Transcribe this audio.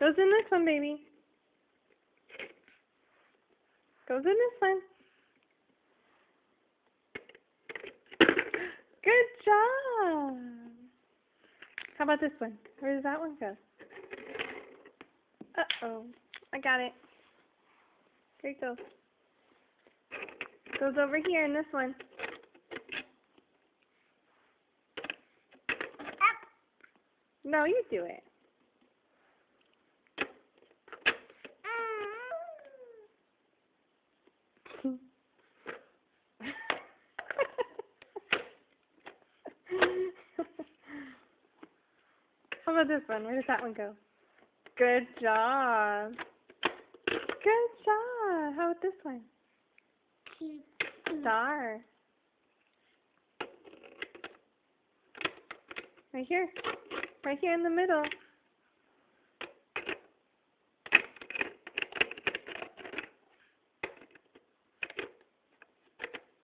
Goes in this one, baby. Goes in this one. Good job. How about this one? Where does that one go? Uh-oh. I got it. Here it goes. Goes over here in this one. No, you do it. How about this one? Where does that one go? Good job. Good job. How about this one? Star. Right here. Right here in the middle.